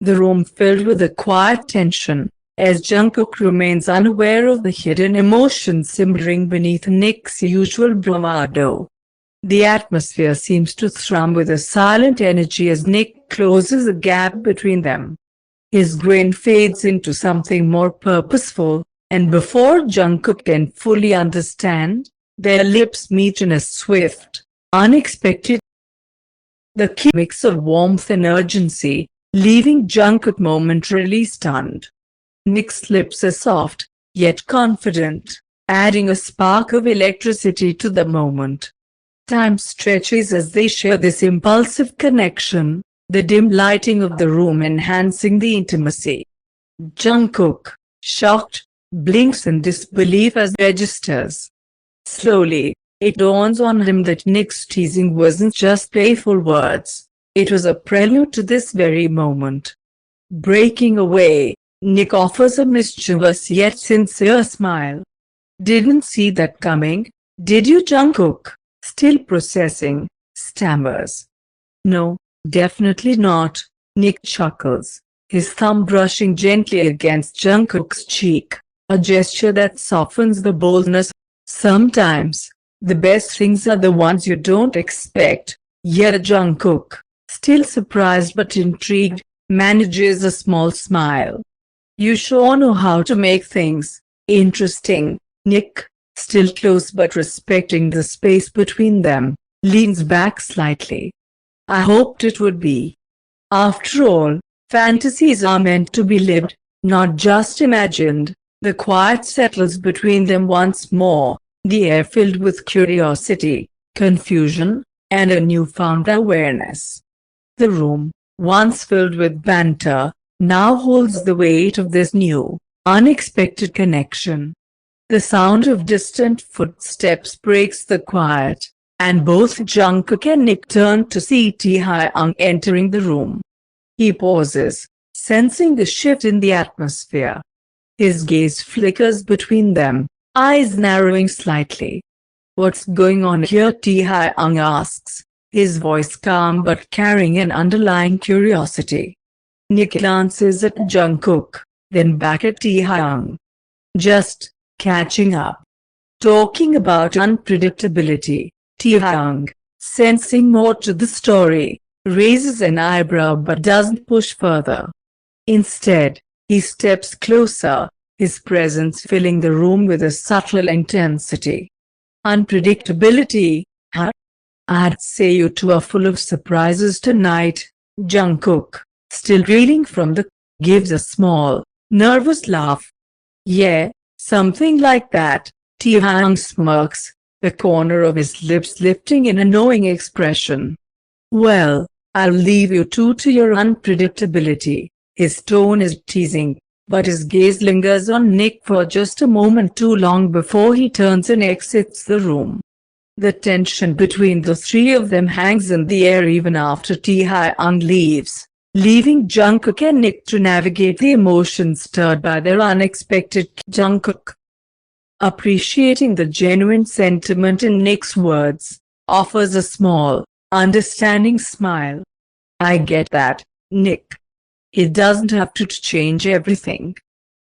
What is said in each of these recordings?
the room filled with a quiet tension, as Jungkook remains unaware of the hidden emotions simmering beneath Nick's usual bravado. The atmosphere seems to thrum with a silent energy as Nick closes the gap between them. His grin fades into something more purposeful, and before Jungkook can fully understand, their lips meet in a swift, unexpected, the key mix of warmth and urgency, leaving Jungkook momentarily stunned. Nick's lips are soft, yet confident, adding a spark of electricity to the moment. Time stretches as they share this impulsive connection, the dim lighting of the room enhancing the intimacy. Jungkook, shocked, blinks in disbelief as registers. Slowly, it dawns on him that Nick's teasing wasn't just playful words, it was a prelude to this very moment. Breaking away, Nick offers a mischievous yet sincere smile. "Didn't see that coming, did you, Jungkook?" Still processing, stammers. "No, definitely not," Nick chuckles, his thumb brushing gently against Jungkook's cheek, a gesture that softens the boldness. "Sometimes, the best things are the ones you don't expect," yet Jungkook, still surprised but intrigued, manages a small smile. "You sure know how to make things interesting." Nick, still close but respecting the space between them, leans back slightly. "I hoped it would be. After all, fantasies are meant to be lived, not just imagined." The quiet settles between them once more, the air filled with curiosity, confusion, and a newfound awareness. The room, once filled with banter, now holds the weight of this new, unexpected connection. The sound of distant footsteps breaks the quiet, and both Jungkook and Nick turn to see Taehyung entering the room. He pauses, sensing the shift in the atmosphere. His gaze flickers between them, eyes narrowing slightly. "What's going on here?" Taehyung asks, his voice calm but carrying an underlying curiosity. Nick glances at Jungkook, then back at Taehyung. "Just catching up." Talking about unpredictability, Taehyung, sensing more to the story, raises an eyebrow but doesn't push further. Instead, he steps closer, his presence filling the room with a subtle intensity. "Unpredictability, huh? I'd say you two are full of surprises tonight." Jungkook, still reeling from gives a small, nervous laugh. "Yeah, something like that." Taehyung smirks, the corner of his lips lifting in a knowing expression. "Well, I'll leave you two to your unpredictability." His tone is teasing, but his gaze lingers on Nick for just a moment too long before he turns and exits the room. The tension between the three of them hangs in the air even after Taehyung leaves, leaving Jungkook and Nick to navigate the emotions stirred by their unexpected. Jungkook, appreciating the genuine sentiment in Nick's words, offers a small, understanding smile. "I get that, Nick. It doesn't have to change everything.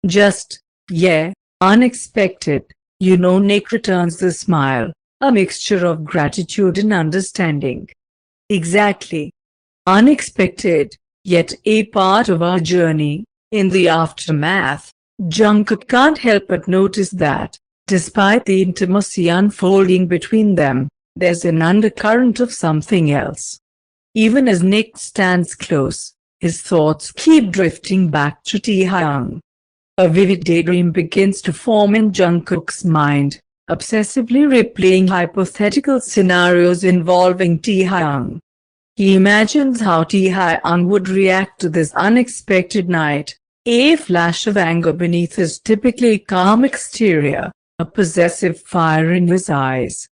Just, yeah, unexpected." Nick returns the smile, a mixture of gratitude and understanding. "Exactly. Unexpected, yet a part of our journey." In the aftermath, Jungkook can't help but notice that, despite the intimacy unfolding between them, there's an undercurrent of something else. Even as Nick stands close, his thoughts keep drifting back to Taehyung. A vivid daydream begins to form in Jungkook's mind, obsessively replaying hypothetical scenarios involving Taehyung. He imagines how Taehyung would react to this unexpected night, a flash of anger beneath his typically calm exterior, a possessive fire in his eyes.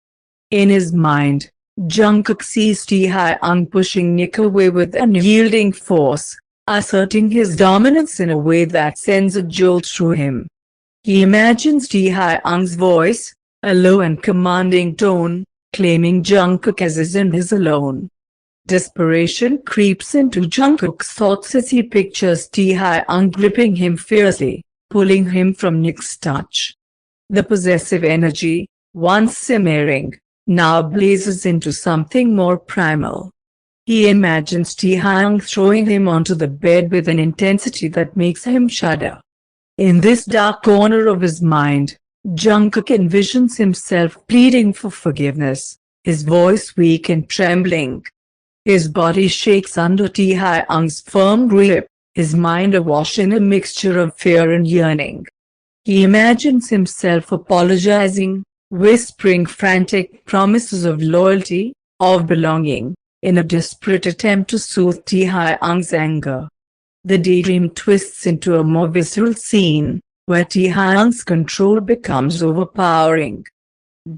In his mind, Jungkook sees Taehyung pushing Nick away with unyielding force, asserting his dominance in a way that sends a jolt through him. He imagines Taehyung's voice, a low and commanding tone, claiming Jungkook as his and his alone. Desperation creeps into Jungkook's thoughts as he pictures Taehyung gripping him fiercely, pulling him from Nick's touch. The possessive energy, once simmering, now blazes into something more primal. He imagines Taehyung throwing him onto the bed with an intensity that makes him shudder. In this dark corner of his mind, Jungkook envisions himself pleading for forgiveness, his voice weak and trembling. His body shakes under Taehyung's firm grip, his mind awash in a mixture of fear and yearning. He imagines himself apologizing, whispering frantic promises of loyalty, of belonging, in a desperate attempt to soothe Taehyung's anger. The daydream twists into a more visceral scene, where Taehyung's control becomes overpowering.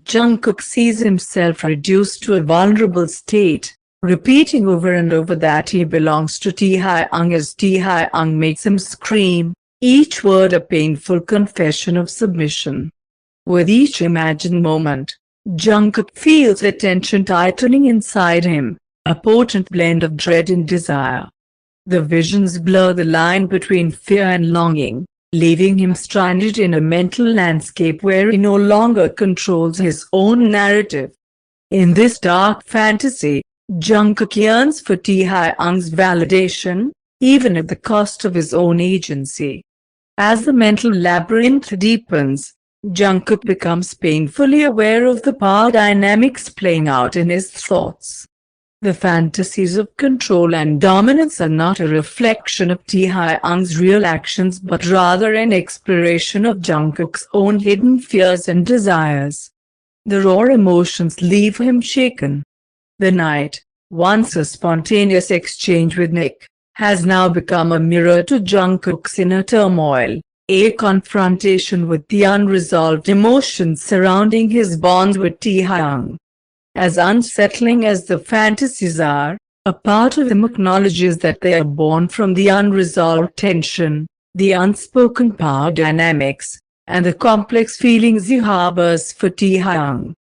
Jungkook sees himself reduced to a vulnerable state, repeating over and over that he belongs to Taehyung as Taehyung makes him scream, each word a painful confession of submission. With each imagined moment, Jungkook feels the tension tightening inside him, a potent blend of dread and desire. The visions blur the line between fear and longing, leaving him stranded in a mental landscape where he no longer controls his own narrative. In this dark fantasy, Jungkook yearns for Taehyung's validation, even at the cost of his own agency. As the mental labyrinth deepens, Jungkook becomes painfully aware of the power dynamics playing out in his thoughts. The fantasies of control and dominance are not a reflection of Taehyung's real actions but rather an exploration of Jungkook's own hidden fears and desires. The raw emotions leave him shaken. The night, once a spontaneous exchange with Nick, has now become a mirror to Jungkook's inner turmoil, a confrontation with the unresolved emotions surrounding his bond with Taehyung. As unsettling as the fantasies are, a part of him acknowledges that they are born from the unresolved tension, the unspoken power dynamics, and the complex feelings he harbors for Taehyung.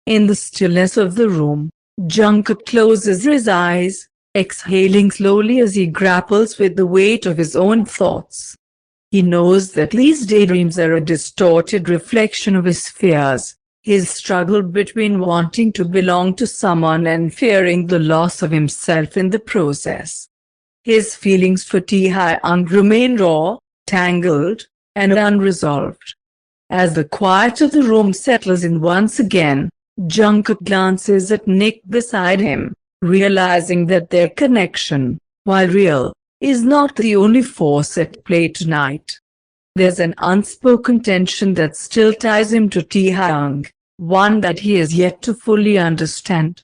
In the stillness of the room, Jungkook closes his eyes, exhaling slowly as he grapples with the weight of his own thoughts. He knows that these daydreams are a distorted reflection of his fears, his struggle between wanting to belong to someone and fearing the loss of himself in the process. His feelings for Taehyung remain raw, tangled, and unresolved. As the quiet of the room settles in once again, Jungkook glances at Nick beside him, realizing that their connection, while real, is not the only force at play tonight. There's an unspoken tension that still ties him to Taehyung, one that he has yet to fully understand.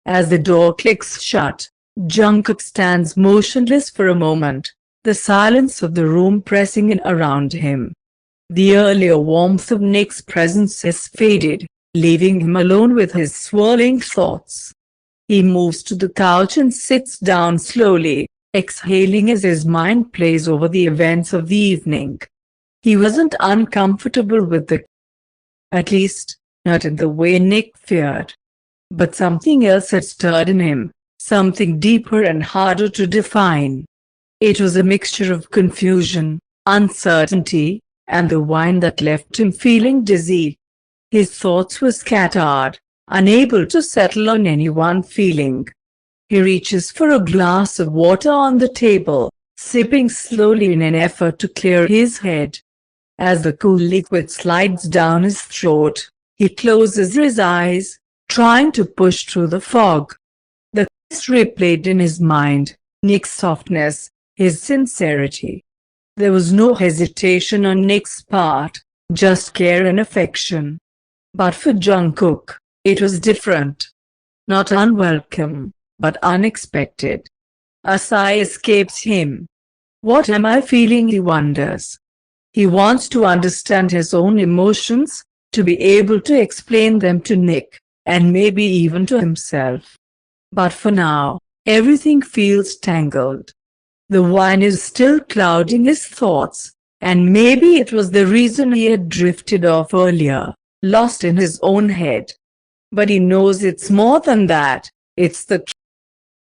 As the door clicks shut, Jungkook stands motionless for a moment, the silence of the room pressing in around him. The earlier warmth of Nick's presence has faded, leaving him alone with his swirling thoughts. He moves to the couch and sits down slowly, exhaling as his mind plays over the events of the evening. He wasn't uncomfortable with at least, not in the way Nick feared. But something else had stirred in him, something deeper and harder to define. It was a mixture of confusion, uncertainty, and the wine that left him feeling dizzy. His thoughts were scattered, unable to settle on any one feeling. He reaches for a glass of water on the table, sipping slowly in an effort to clear his head. As the cool liquid slides down his throat, he closes his eyes, trying to push through the fog. The kiss replayed in his mind, Nick's softness, his sincerity. There was no hesitation on Nick's part, just care and affection. But for Jungkook, it was different. Not unwelcome, but unexpected. A sigh escapes him. What am I feeling, he wonders. He wants to understand his own emotions, to be able to explain them to Nick, and maybe even to himself. But for now, everything feels tangled. The wine is still clouding his thoughts, and maybe it was the reason he had drifted off earlier, lost in his own head. But he knows it's more than that, it's the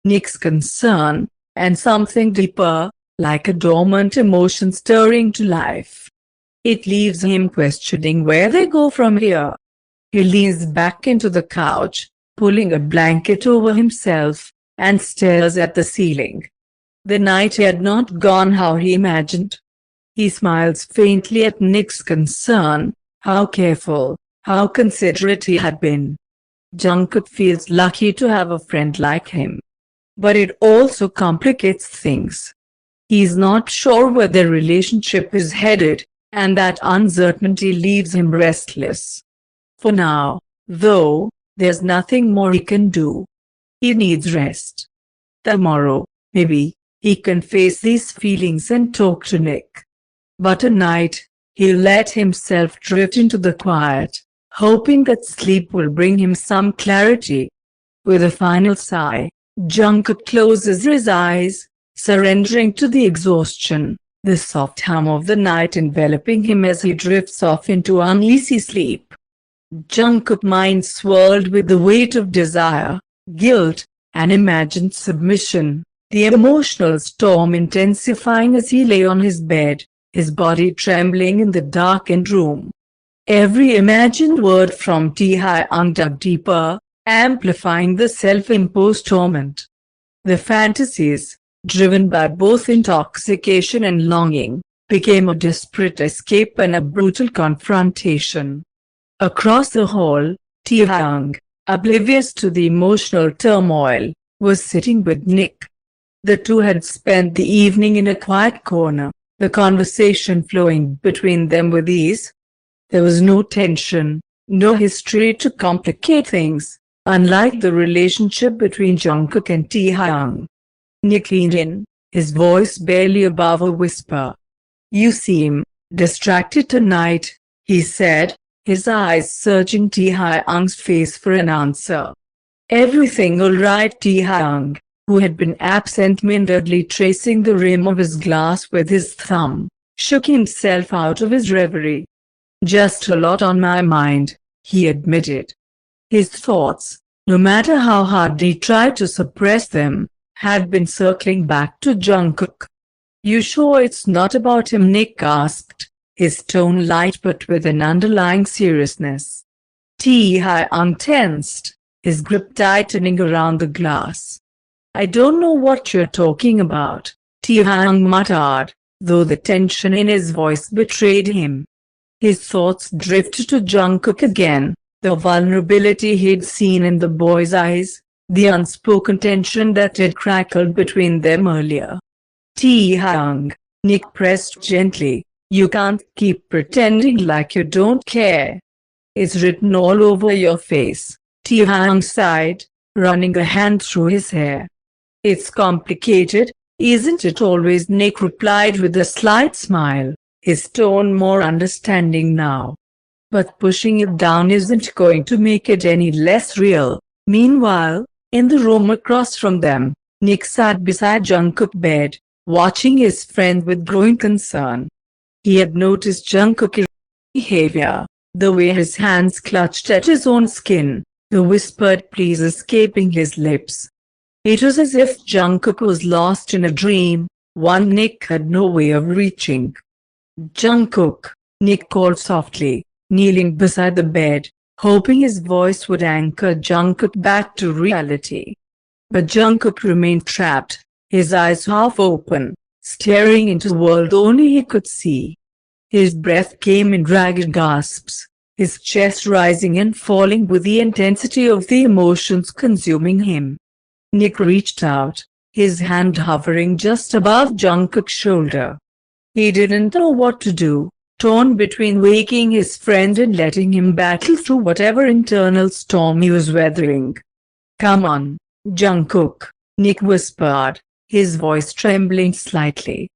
Nick's concern, and something deeper, like a dormant emotion stirring to life. It leaves him questioning where they go from here. He leans back into the couch, pulling a blanket over himself, and stares at the ceiling. The night had not gone how he imagined. He smiles faintly at Nick's concern, how careful, how considerate he had been. Jungkook feels lucky to have a friend like him. But it also complicates things. He's not sure where their relationship is headed, and that uncertainty leaves him restless. For now, though, there's nothing more he can do. He needs rest. Tomorrow, maybe, he can face these feelings and talk to Nick. But tonight, he'll let himself drift into the quiet, hoping that sleep will bring him some clarity. With a final sigh, Jungkook closes his eyes, surrendering to the exhaustion, the soft hum of the night enveloping him as he drifts off into uneasy sleep. Jungkook's mind swirled with the weight of desire, guilt, and imagined submission, the emotional storm intensifying as he lay on his bed, his body trembling in the darkened room. Every imagined word from Taehyung dug deeper, amplifying the self-imposed torment. The fantasies, driven by both intoxication and longing, became a desperate escape and a brutal confrontation. Across the hall, Taehyung, oblivious to the emotional turmoil, was sitting with Nick. The two had spent the evening in a quiet corner, the conversation flowing between them with ease. There was no tension, no history to complicate things, unlike the relationship between Jungkook and Taehyung. Nick leaned in, his voice barely above a whisper. "You seem distracted tonight," he said, his eyes searching Taehyung's face for an answer. "Everything all right?" Taehyung, who had been absent-mindedly tracing the rim of his glass with his thumb, shook himself out of his reverie. "Just a lot on my mind," he admitted. His thoughts, no matter how hard he tried to suppress them, had been circling back to Jungkook. "You sure it's not about him?" Nick asked, his tone light but with an underlying seriousness. Taehyung tensed, his grip tightening around the glass. "I don't know what you're talking about," Taehyung muttered, though the tension in his voice betrayed him. His thoughts drifted to Jungkook again, the vulnerability he'd seen in the boy's eyes, the unspoken tension that had crackled between them earlier. "Taehyung," Nick pressed gently, "you can't keep pretending like you don't care. It's written all over your face." Taehyung sighed, running a hand through his hair. "It's complicated, isn't it always?" Nick replied with a slight smile, his tone more understanding now. "But pushing it down isn't going to make it any less real." Meanwhile, in the room across from them, Nick sat beside Jungkook's bed, watching his friend with growing concern. He had noticed Jungkook's behavior, the way his hands clutched at his own skin, the whispered pleas escaping his lips. It was as if Jungkook was lost in a dream, one Nick had no way of reaching. "Jungkook," Nick called softly, kneeling beside the bed, hoping his voice would anchor Jungkook back to reality. But Jungkook remained trapped, his eyes half open, staring into a world only he could see. His breath came in ragged gasps, his chest rising and falling with the intensity of the emotions consuming him. Nick reached out, his hand hovering just above Jungkook's shoulder. He didn't know what to do, torn between waking his friend and letting him battle through whatever internal storm he was weathering. "Come on, Jungkook," Nick whispered, his voice trembling slightly.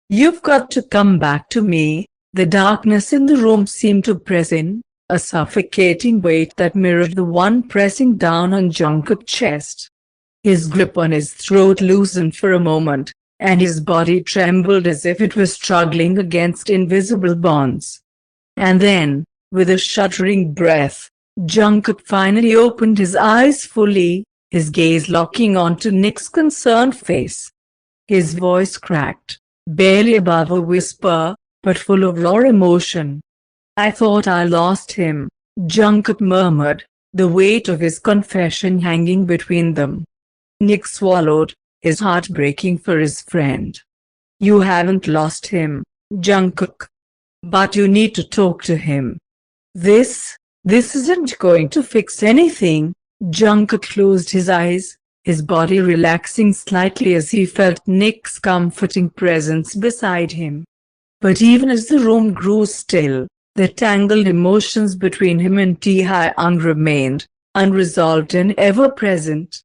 "You've got to come back to me." The darkness in the room seemed to press in, a suffocating weight that mirrored the one pressing down on Jungkook's chest. His grip on his throat loosened for a moment, and his body trembled as if it was struggling against invisible bonds. And then, with a shuddering breath, Jungkook finally opened his eyes fully, his gaze locking onto Nick's concerned face. His voice cracked, barely above a whisper, but full of raw emotion. "I thought I lost him," Jungkook murmured, the weight of his confession hanging between them. Nick swallowed, his heart breaking for his friend. "You haven't lost him, Jungkook. But you need to talk to him. This isn't going to fix anything." Jungkook closed his eyes, his body relaxing slightly as he felt Nick's comforting presence beside him. But even as the room grew still, the tangled emotions between him and Taehyung remained, unresolved and ever-present.